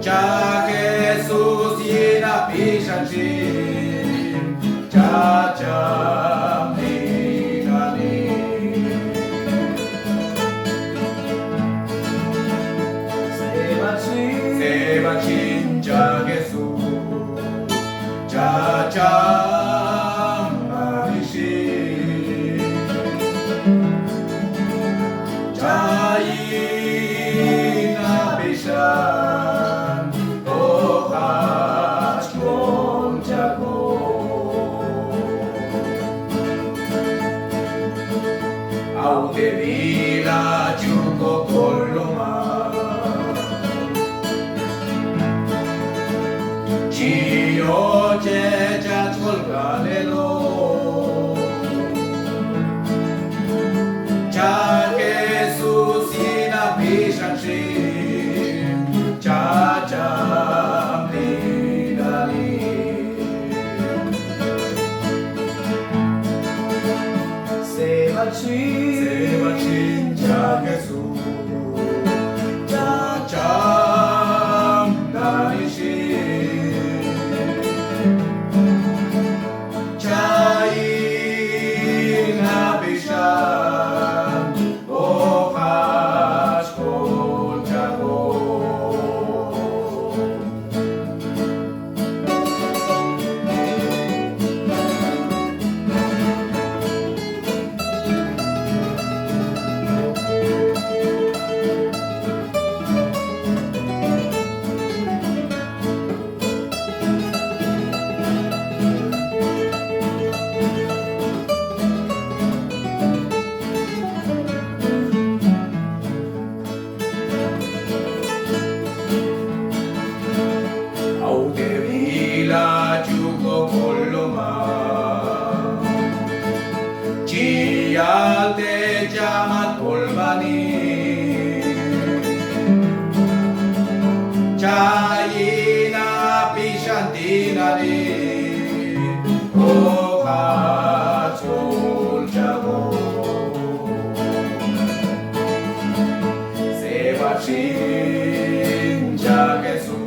Cha Jesus yena pishanchim cha cha migani Sevachin cha Jesus cha cha marishi cha yena pishan Aude vila jugo koloma Chio che cha tolgalelo Cha Jesus ina pishanchi Cha cha Sevachin cha Jesus cha cha narishi cha ina bishan ochach kol chago Audevila jugo koloma Chiate llamat kolbani Chayina pishantinani Ochach kol chago Sevachin cha Jesus